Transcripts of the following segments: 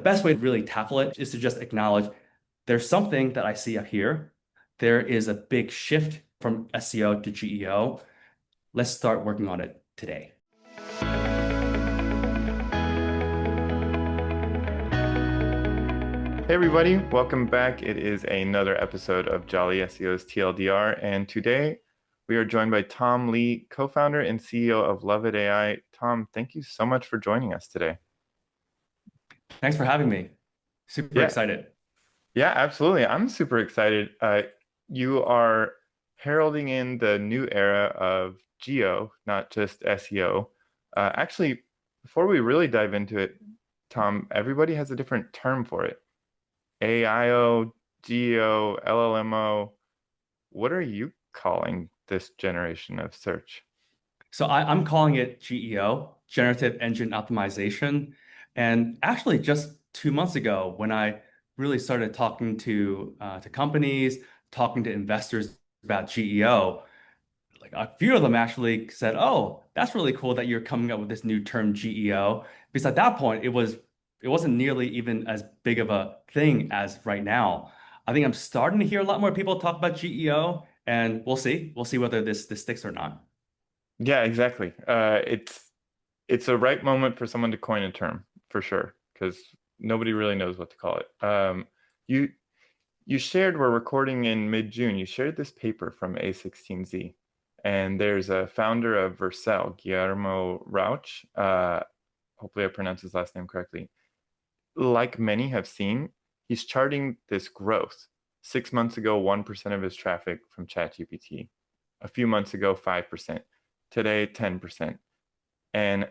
best way to really tackle it is to just acknowledge there's something that I see up here. There is a big shift from SEO to GEO. Let's start working on it today. Hey everybody, welcome back. It is another episode of Jolly SEO's TLDR, and today we are joined by Tom Lee, co-founder and CEO of Love It AI. Tom, thank you so much for joining us today. Thanks for having me. Super Yeah, excited. yeah, absolutely. I'm super excited. You are heralding in the new era of geo, not just SEO. Actually, before we really dive into it, Tom, everybody has a different term for it. AIO, GEO, LLMO. What are you calling this generation of search? So I'm calling it GEO, Generative Engine Optimization. And actually, just 2 months ago, when I really started talking to companies, talking to investors about GEO, like a few of them actually said, "Oh, that's really cool that you're coming up with this new term GEO." Because at that point, it wasn't nearly even as big of a thing as right now. I think I'm starting to hear a lot more people talk about GEO, and we'll see. We'll see whether this sticks or not. Yeah, exactly. It's a right moment for someone to coin a term for sure, because nobody really knows what to call it. You you shared we're recording in mid-June. You shared this paper from A16Z, and there's a founder of Vercel, Guillermo Rauch. Hopefully I pronounced his last name correctly. Like many have seen, he's charting this growth. 6 months ago, 1% of his traffic from ChatGPT. A few months ago, 5%. Today, 10%. And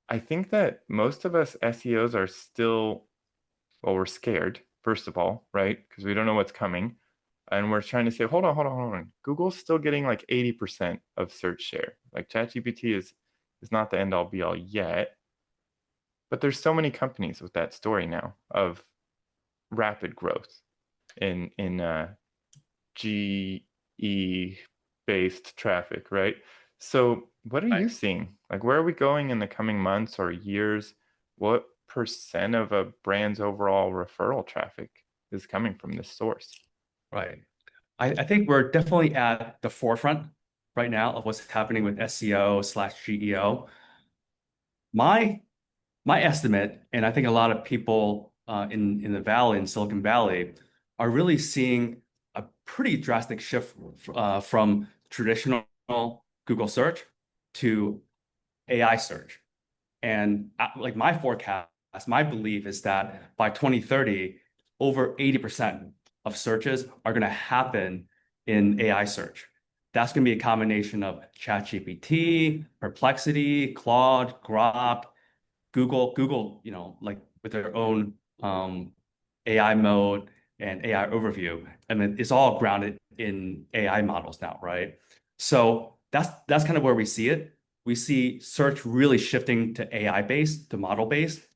I think that most of us SEOs are still, well, we're scared, first of all, right? Because we don't know what's coming. And we're trying to say, hold on. Google's still getting like 80% of search share. Like ChatGPT is not the end all be all yet. But there's so many companies with that story now of rapid growth in GE based traffic, right? So what are you Right. seeing? Like where are we going in the coming months or years? What percent of a brand's overall referral traffic is coming from this source? Right. I think we're definitely at the forefront right now of what's happening with SEO/GEO. My my estimate, and I think a lot of people in the Valley, in Silicon Valley, are really seeing a pretty drastic shift from traditional Google search to AI search. And like my forecast, my belief is that by 2030, over 80% of searches are going to happen in AI search. That's going to be a combination of ChatGPT, Perplexity, Claude, Grok, Google, like with their own AI mode and AI overview. I mean, it's all grounded in AI models now, right? So that's kind of where we see it. We see search really shifting to AI based, to model based.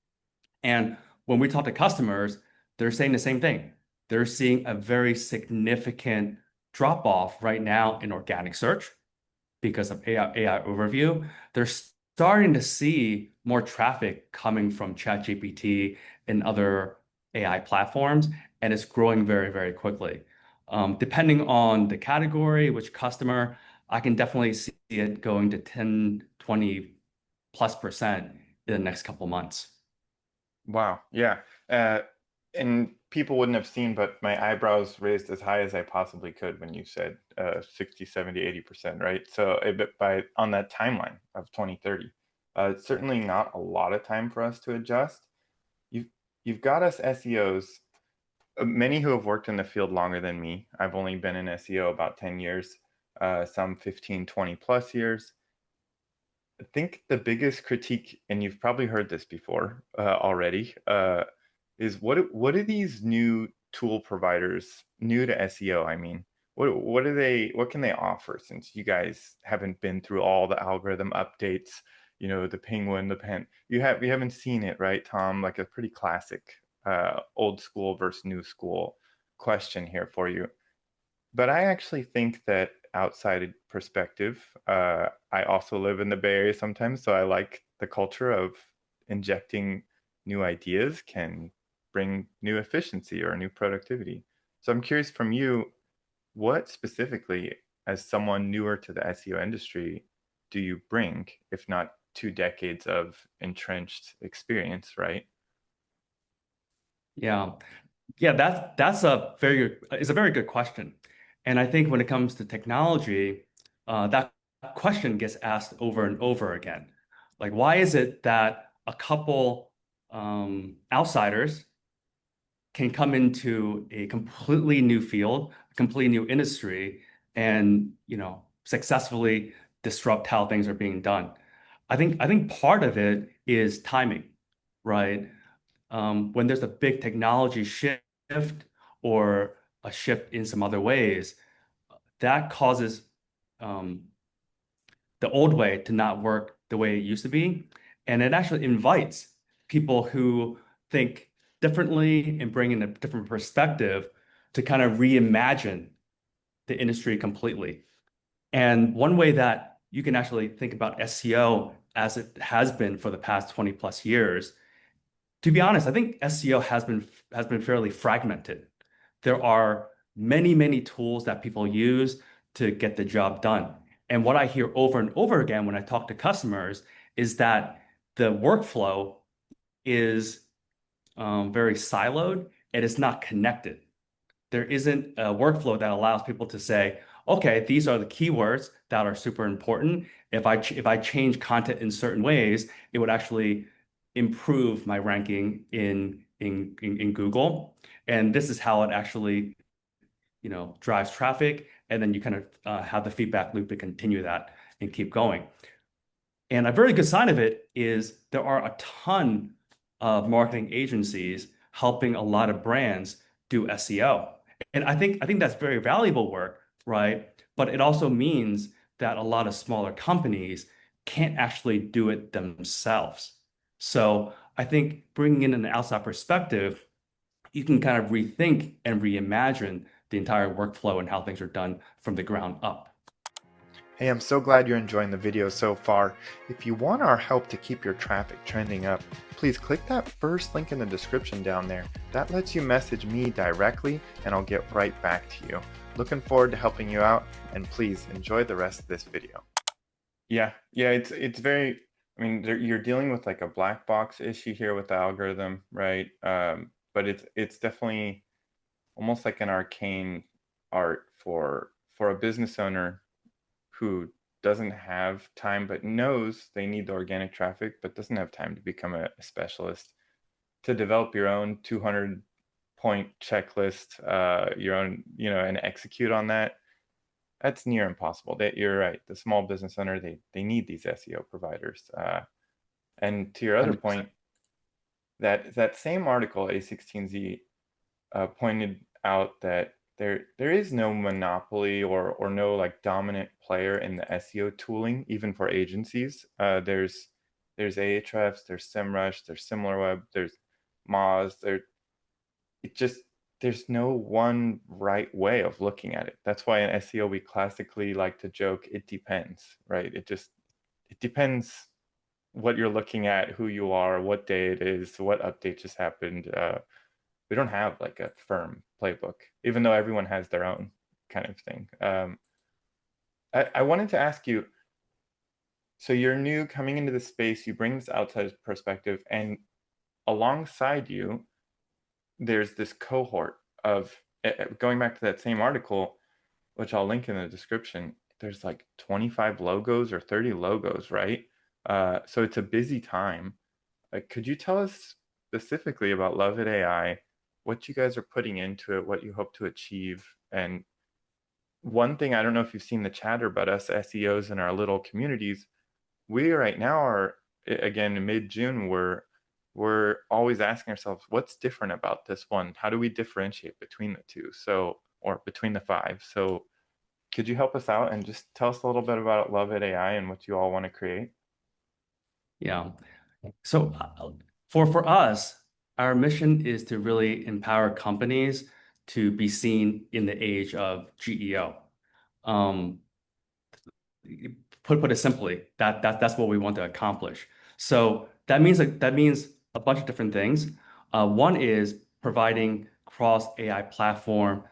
And when we talk to customers, they're saying the same thing. They're seeing a very significant drop off right now in organic search because of AI overview. They're starting to see more traffic coming from ChatGPT and other AI platforms, and it's growing very, very quickly. Depending on the category, which customer, I can definitely see it going to 10, 20+% in the next couple months. Wow, yeah. Uh, and people wouldn't have seen, but my eyebrows raised as high as I possibly could when you said 60, 70, 80%, right? So by on that timeline of 2030, it's certainly not a lot of time for us to adjust. You've you've got us SEOs, many who have worked in the field longer than me. I've only been in SEO about 10 years, some 15, 20 plus years. I think the biggest critique, and you've probably heard this before already, is what do these new tool providers, new to SEO, I mean, what can they offer since you guys haven't been through all the algorithm updates, the penguin, the pen. You haven't seen it, right, Tom? Like a pretty classic old school versus new school question here for you. But I actually think that outside perspective, I also live in the Bay Area sometimes, so I like the culture of injecting new ideas can bring new efficiency or new productivity. So I'm curious from you, what specifically, as someone newer to the SEO industry, do you bring, if not 2 decades of entrenched experience, right? Yeah. Yeah, that's a it's a very good question. And I think when it comes to technology, that question gets asked over and over again. Like, why is it that a couple outsiders can come into a completely new field, a completely new industry, and successfully disrupt how things are being done? I think part of it is timing, right? When there's a big technology shift or a shift in some other ways, that causes um, the old way to not work the way it used to be. And it actually invites people who think differently and bring in a different perspective to kind of reimagine the industry completely. And one way that you can actually think about SEO as it has been for the past 20 plus years, to be honest, I think SEO has been fairly fragmented. There are many, many tools that people use to get the job done. And what I hear over and over again when I talk to customers is that the workflow is very siloed and it's not connected. There isn't a workflow that allows people to say, okay, these are the keywords that are super important. If I change content in certain ways, it would actually improve my ranking in Google. And this is how it actually, drives traffic. And then you kind of have the feedback loop to continue that and keep going. And a very good sign of it is there are a ton of marketing agencies helping a lot of brands do SEO. And I think that's very valuable work, right? But it also means that a lot of smaller companies can't actually do it themselves. So I think bringing in an outside perspective, you can kind of rethink and reimagine the entire workflow and how things are done from the ground up. Hey, I'm so glad you're enjoying the video so far. If you want our help to keep your traffic trending up, please click that first link in the description down there. That lets you message me directly and I'll get right back to you. Looking forward to helping you out, and please enjoy the rest of this video. Yeah, it's very, I mean, you're dealing with like a black box issue here with the algorithm, right? But it's definitely almost like an arcane art for a business owner who doesn't have time but knows they need the organic traffic but doesn't have time to become a specialist to develop your own 200 point checklist, your own, and execute on that. That's near impossible. You're right, the small business owner, they need these SEO providers, and to your other 100%. point, that same article, A16Z, pointed out that there is no monopoly or no like dominant player in the SEO tooling, even for agencies. There's Ahrefs, there's SEMrush, there's SimilarWeb, there's Moz. It just there's no one right way of looking at it. That's why in SEO we classically like to joke, it depends, right? It depends what you're looking at, who you are, what day it is, what update just happened. We don't have like a firm playbook, even though everyone has their own kind of thing. I wanted to ask you, so you're new coming into the space, you bring this outside perspective, and alongside you, there's this cohort of, going back to that same article, which I'll link in the description, there's like 25 logos or 30 logos, right? So it's a busy time. Could you tell us specifically about Love It AI, what you guys are putting into it, what you hope to achieve? And one thing, I don't know if you've seen the chatter about us SEOs in our little communities, we right now are, again, in mid-June, we're always asking ourselves, what's different about this one? How do we differentiate between the two? So, or between the five. So could you help us out and just tell us a little bit about Love It AI and what you all want to create? Yeah. So for us, our mission is to really empower companies to be seen in the age of GEO. Um, put it simply, that's what we want to accomplish. So that means a bunch of different things. One is providing cross AI platform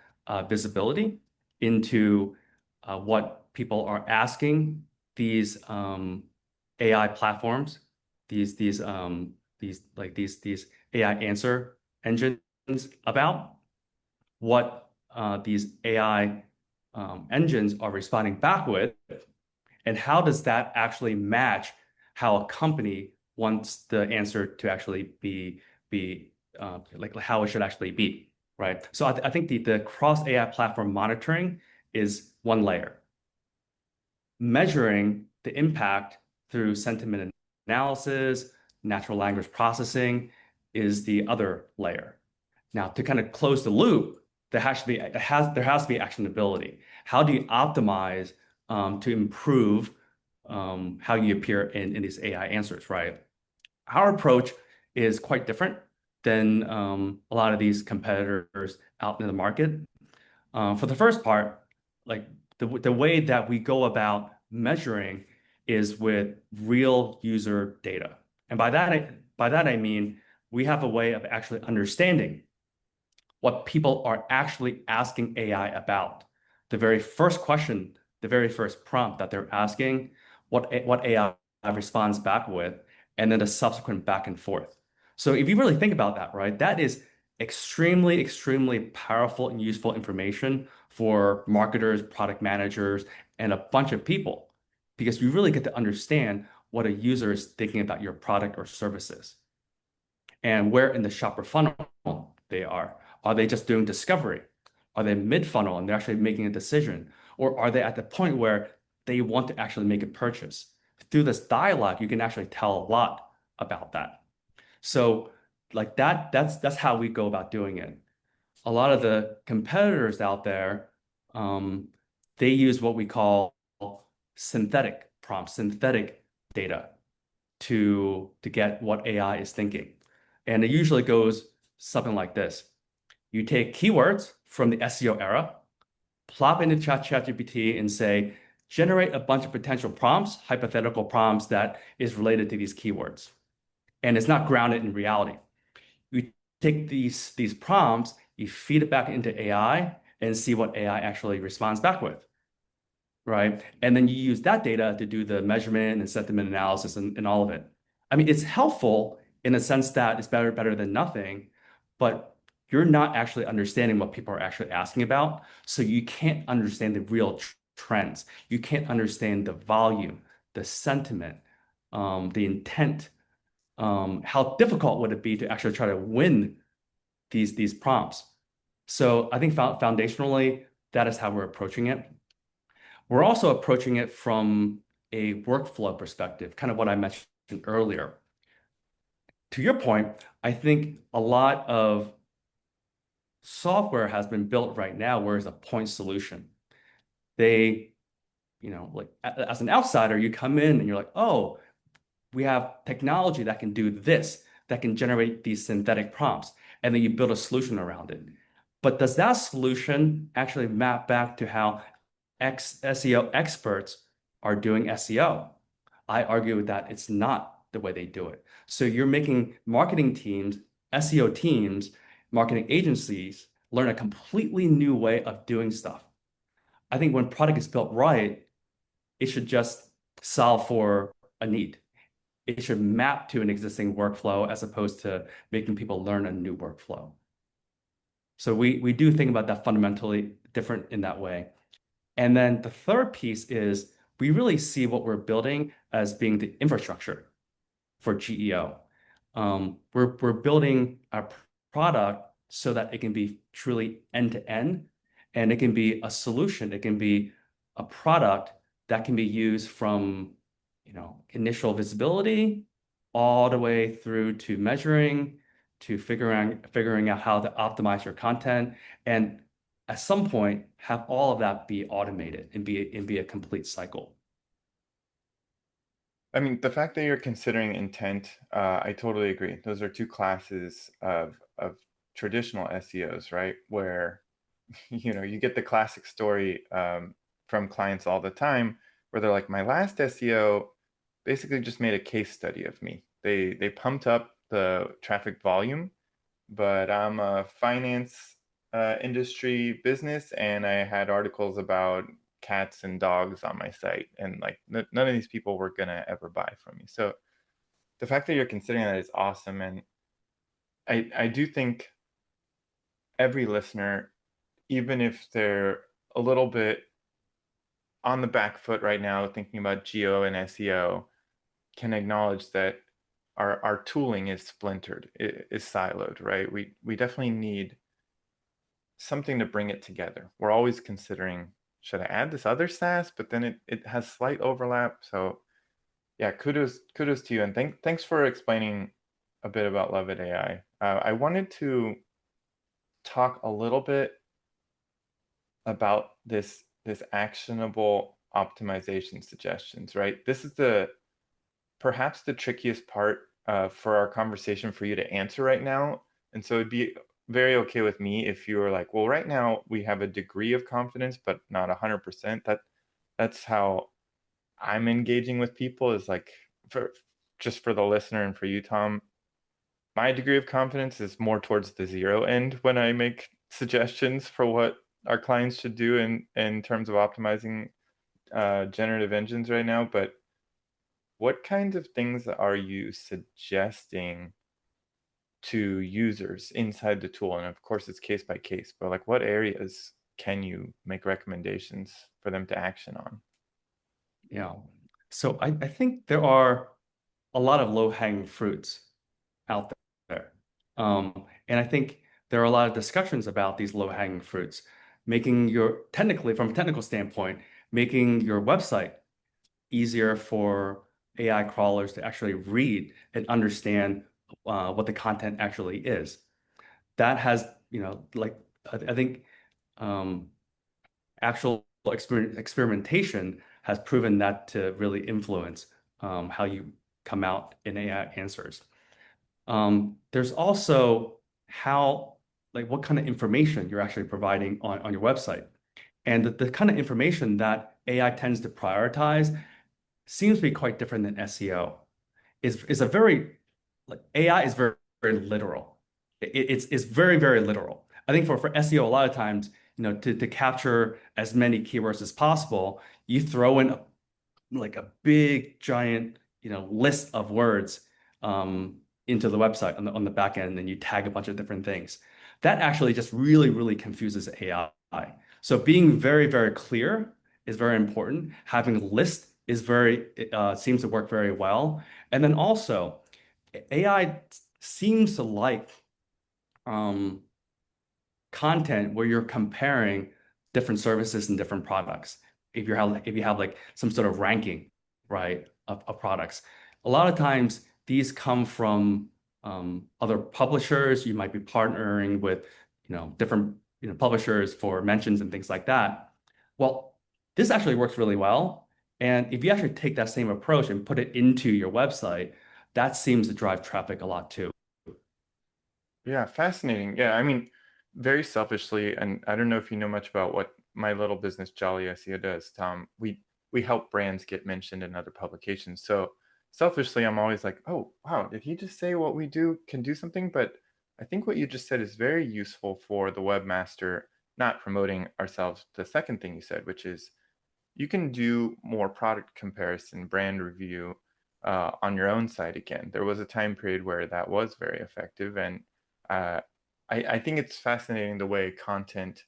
visibility into what people are asking these AI platforms, these AI answer engines about what these AI engines are responding back with, and how does that actually match how a company wants the answer to actually be like how it should actually be, right? So I think the cross AI platform monitoring is one layer. Measuring the impact through sentiment analysis, natural language processing is the other layer. Now, to kind of close the loop, there has to be actionability. How do you optimize to improve how you appear in these AI answers, right? Our approach is quite different than a lot of these competitors out in the market. For the first part, like the way that we go about measuring is with real user data. And by that I mean we have a way of actually understanding what people are actually asking AI about. The very first question, the very first prompt that they're asking, what AI responds back with, and then the subsequent back and forth. So if you really think about that, right, that is extremely, extremely powerful and useful information for marketers, product managers, and a bunch of people, because you really get to understand what a user is thinking about your product or services and where in the shopper funnel they are. Are they just doing discovery? Are they mid-funnel and they're actually making a decision? Or are they at the point where they want to actually make a purchase? Through this dialogue, you can actually tell a lot about that. So like that's how we go about doing it. A lot of the competitors out there, they use what we call synthetic prompts, synthetic data to get what AI is thinking. And it usually goes something like this. You take keywords from the SEO era, plop into ChatGPT and say, generate a bunch of potential prompts, hypothetical prompts that is related to these keywords. And it's not grounded in reality. You take these prompts, you feed it back into AI and see what AI actually responds back with, right? And then you use that data to do the measurement and sentiment analysis and all of it. I mean, it's helpful in a sense that it's better than nothing, but you're not actually understanding what people are actually asking about. So you can't understand the real trends. You can't understand the volume, the sentiment, the intent. How difficult would it be to actually try to win these prompts? So I think foundationally, that is how we're approaching it. We're also approaching it from a workflow perspective, kind of what I mentioned earlier. To your point, I think a lot of software has been built right now where it's a point solution. They, like as an outsider, you come in and you're like, oh, we have technology that can do this, that can generate these synthetic prompts, and then you build a solution around it. But does that solution actually map back to how SEO experts are doing SEO? I argue that it's not the way they do it. So you're making marketing teams, SEO teams, marketing agencies learn a completely new way of doing stuff. I think when product is built right, it should just solve for a need. It should map to an existing workflow as opposed to making people learn a new workflow. So we do think about that fundamentally different in that way. And then the third piece is we really see what we're building as being the infrastructure for GEO. We're building a product so that it can be truly end to end, and it can be a solution. It can be a product that can be used from initial visibility all the way through to measuring, to figuring out how to optimize your content, and at some point have all of that be automated and be a complete cycle. I mean, the fact that you're considering intent, I totally agree. Those are two classes of traditional SEOs, right? Where you get the classic story from clients all the time where they're like, my last SEO basically just made a case study of me. They pumped up the traffic volume, but I'm a finance industry business, and I had articles about cats and dogs on my site, and like none of these people were gonna ever buy from me. So the fact that you're considering that is awesome, and I do think every listener, even if they're a little bit on the back foot right now, thinking about geo and SEO, can acknowledge that our tooling is splintered, is siloed, right? We definitely need something to bring it together. We're always considering, should I add this other SaaS? But then it has slight overlap. So yeah, kudos to you, and thanks for explaining a bit about Levitt AI. I wanted to talk a little bit about this actionable optimization suggestions, right? This is the perhaps the trickiest part for our conversation for you to answer right now. And so it'd be very okay with me if you were like, well, right now we have a degree of confidence, but not 100%. That's how I'm engaging with people, is like, for just for the listener and for you, Tom, my degree of confidence is more towards the zero end when I make suggestions for what our clients should do in terms of optimizing generative engines right now. But what kinds of things are you suggesting to users inside the tool? And of course, it's case by case, but like what areas can you make recommendations for them to action on? Yeah. So I think there are a lot of low-hanging fruits out there. And I think there are a lot of discussions about these low-hanging fruits, making your technically, from a technical standpoint, making your website easier for AI crawlers to actually read and understand what the content actually is. That has, like I think um, actual experimentation has proven that to really influence how you come out in AI answers. There's also how, like, what kind of information you're actually providing on your website. And the kind of information that AI tends to prioritize seems to be quite different than SEO. Is a very, like, AI is very, very literal. It's very, very literal. I think for SEO, a lot of times, to capture as many keywords as possible, you throw in like a big giant, list of words into the website on the back end, and then you tag a bunch of different things. That actually just really, really confuses AI. So being very, very clear is very important. Having a list is very seems to work very well. And then also, AI seems to like um, content where you're comparing different services and different products. If you have like some sort of ranking, right, of products, a lot of times these come from other publishers. You might be partnering with, different, publishers for mentions and things like that. Well, this actually works really well. And if you actually take that same approach and put it into your website, that seems to drive traffic a lot too. Yeah, fascinating. Yeah, I mean, very selfishly, and I don't know if you know much about what my little business Jolly SEO does, Tom. We help brands get mentioned in other publications. So selfishly, I'm always like, oh, wow, did he just say what we do can do something? But I think what you just said is very useful for the webmaster, not promoting ourselves. The second thing you said, which is you can do more product comparison, brand review on your own site again. There was a time period where that was very effective, and uh, I think it's fascinating the way content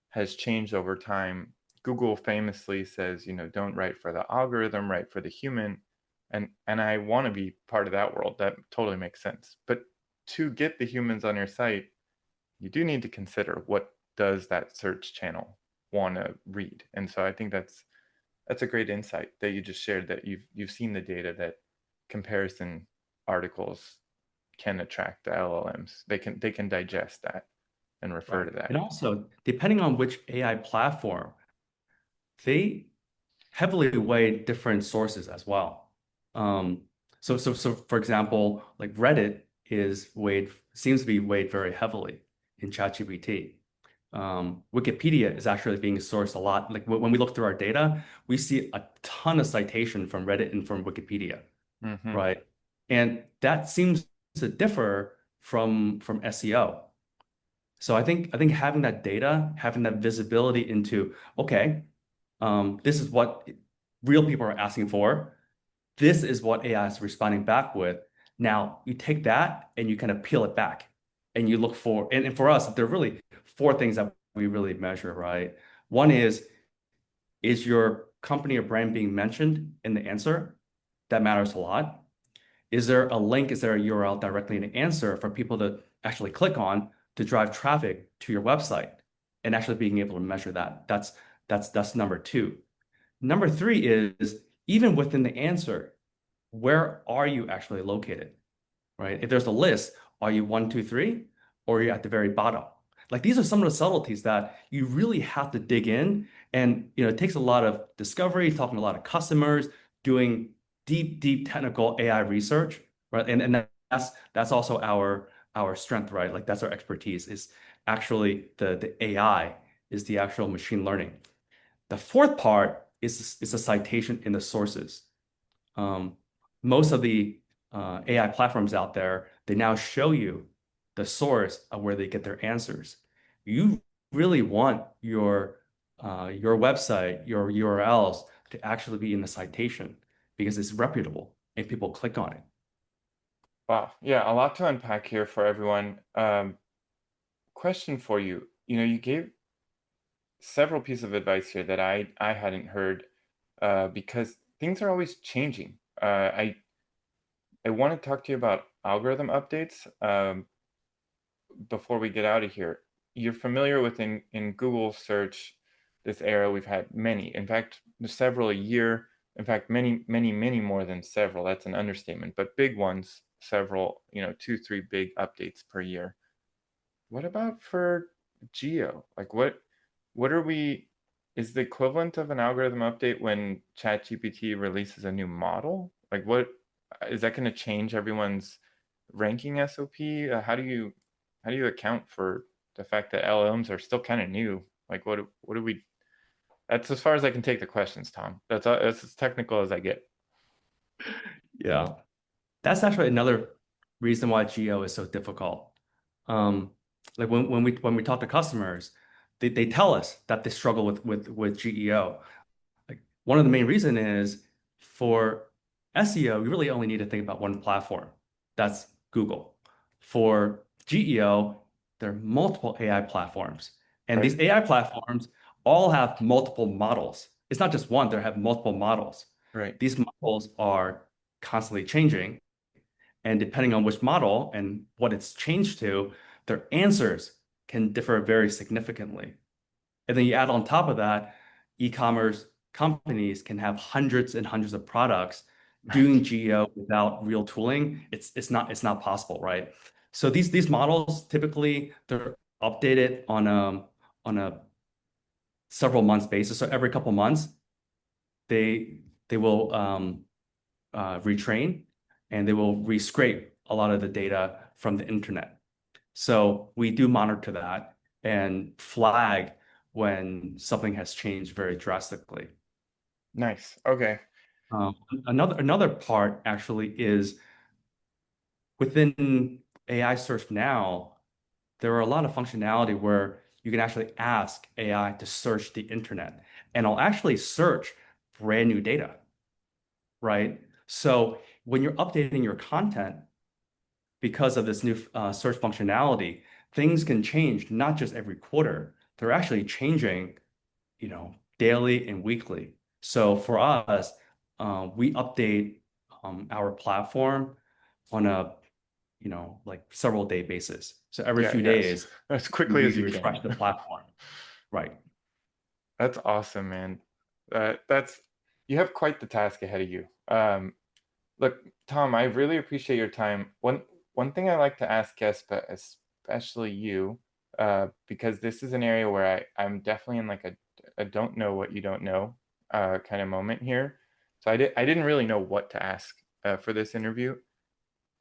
has changed over time. Google famously says, don't write for the algorithm, write for the human, and I want to be part of that world. That totally makes sense. But to get the humans on your site, you do need to consider what does that search channel want to read. And so I think that's a great insight that you just shared, that you've seen the data that comparison articles can attract the LLMs. They can digest that and refer Right. to that. And also, depending on which AI platform, they heavily weigh different sources as well. Um, so for example, like Reddit seems to be weighed very heavily in ChatGPT. Wikipedia is actually being sourced a lot. Like when we look through our data, we see a ton of citation from Reddit and from Wikipedia, Hmm. right? And that seems it differ from SEO? So I think having that data, having that visibility into, okay, this is what real people are asking for. This is what AI is responding back with. Now you take that and you kind of peel it back and you look for, and for us, there are really four things that we really measure, right? One is your company or brand being mentioned in the answer? That matters a lot. Is there a link? Is there a URL directly in the answer for people to actually click on to drive traffic to your website and actually being able to measure that? That's number two. Number three is even within the answer, where are you actually located? Right? If there's a list, are you one, two, three, or are you at the very bottom? Like these are some of the subtleties that you really have to dig in. And it takes a lot of discovery, talking to a lot of customers, doing deep, deep technical AI research, right? And that's also our strength, right? Like that's our expertise is actually the AI is the actual machine learning. The fourth part is a citation in the sources. Um, Most of the AI platforms out there, they now show you the source of where they get their answers. You really want your website, your URLs to actually be in the citation because it's reputable and people click on it. Wow. Yeah, a lot to unpack here for everyone. Question for you. You gave several pieces of advice here that I hadn't heard because things are always changing. I want to talk to you about algorithm updates before we get out of here. You're familiar with in Google search this era, we've had many. In fact, several a year. In fact, many, many, many more than several. That's an understatement, but big ones, several, two, three big updates per year. What about for geo? Like what are we is the equivalent of an algorithm update when ChatGPT releases a new model? Like what is that going to change everyone's ranking SOP? How do you account for the fact that LLMs are still kind of new? Like what do we That's as far as I can take the questions, Tom. That's as technical as I get. Yeah. That's actually another reason why geo is so difficult. Um, like when we talk to customers, they tell us that they struggle with GEO. Like one of the main reason is for SEO, you really only need to think about one platform. That's Google. For GEO, there are multiple AI platforms. And Right? these AI platforms all have multiple models. It's not just one, they have multiple models. Right. These models are constantly changing. And depending on which model and what it's changed to, their answers can differ very significantly. And then you add on top of that, e-commerce companies can have hundreds and hundreds of products. Right. Doing geo without real tooling, it's not possible, right? So these models typically they're updated on a several months basis. So every couple months, they will retrain and they will rescrape a lot of the data from the internet. So we do monitor that and flag when something has changed very drastically. Nice. Okay. Um, another part actually is within AI search now, there are a lot of functionality where you can actually ask AI to search the internet and it'll actually search brand new data, right? So when you're updating your content, because of this new search functionality, things can change not just every quarter. They're actually changing, daily and weekly. So for us, we update our platform on a, like several day basis. So every Yeah, few yes. days, As we, quickly we as you can. refresh the platform. Right. That's awesome, man. That's You have quite the task ahead of you. Look, Tom, I really appreciate your time. One thing I like to ask guests, but especially you, because this is an area where I'm definitely in like a don't know what you don't know kind of moment here. So I didn't really know what to ask for this interview.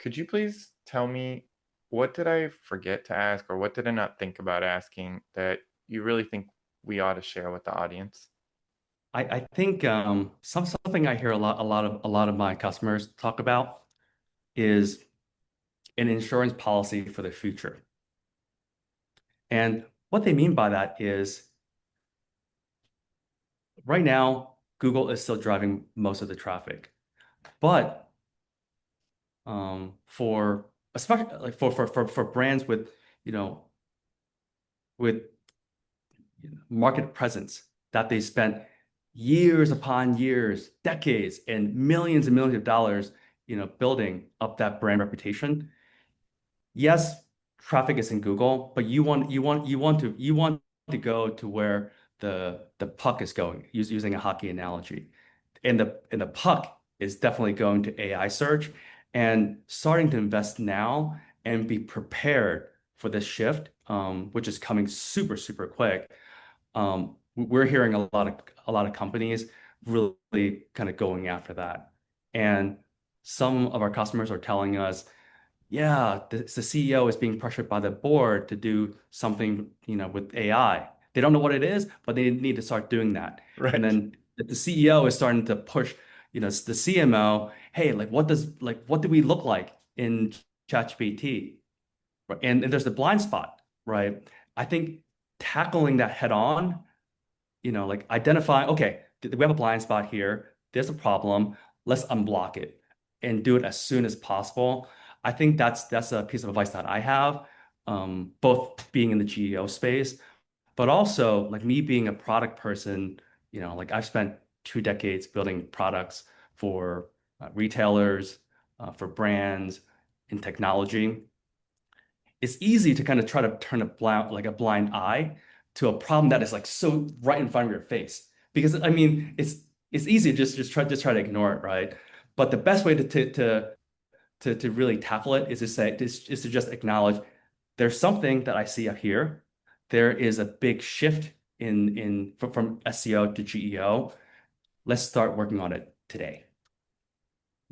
Could you please tell me what did I forget to ask or what did I not think about asking that you really think we ought to share with the audience? I think something I hear a lot of my customers talk about is an insurance policy for the future. And what they mean by that is right now, Google is still driving most of the traffic, but for especially like for brands with you know with market presence that they spent years upon years, decades, and millions of dollars, building up that brand reputation. Yes, traffic is in Google, but you want to go to where the puck is going, using a hockey analogy. And the puck is definitely going to AI search and starting to invest now and be prepared for this shift, which is coming super, super quick. We're hearing a lot of companies really kind of going after that. And some of our customers are telling us, yeah, the CEO is being pressured by the board to do something, with AI. They don't know what it is, but they need to start doing that. And Right. then the CEO is starting to push, the CMO, hey, what do we look like in ChatGPT? Right? And there's the blind spot, right? I think tackling that head on, like identifying, okay, we have a blind spot here. There's a problem. Let's unblock it and do it as soon as possible. I think that's a piece of advice that I have, both being in the GEO space, but also like me being a product person, like I've spent 2 decades building products for retailers, for brands in technology. It's easy to kind of try to turn a blind eye to a problem that is like so right in front of your face. Because I mean, it's easy to just try to ignore it, right? But the best way to really tackle it is to just acknowledge there's something that I see up here. There is a big shift from SEO to GEO. Let's start working on it today.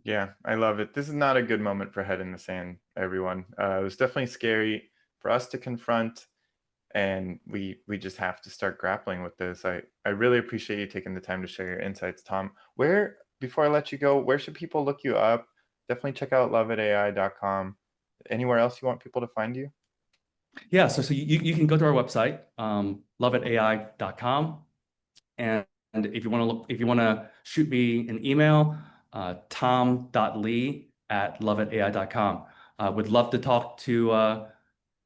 Yeah, I love it. This is not a good moment for head in the sand, everyone. It was definitely scary for us to confront, and we just have to start grappling with this. I really appreciate you taking the time to share your insights, Tom. Where, before I let you go, where should people look you up? Definitely check out loveatai.com. Anywhere else you want people to find you? Yeah, so you can go to our website, loveatai.com. And if you want to shoot me an email, tom.lee@loveatai.com. Would love to talk to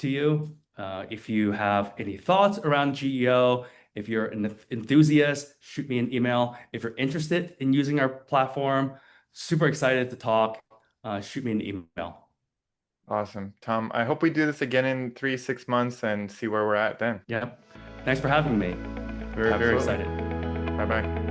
you. If you have any thoughts around GEO, if you're an enthusiast, shoot me an email. If you're interested in using our platform, super excited to talk. Shoot me an email. Awesome. Tom, I hope we do this again in 3, 6 months and see where we're at then. Yep. Thanks for having me. Very, very Absolutely. excited. Bye bye.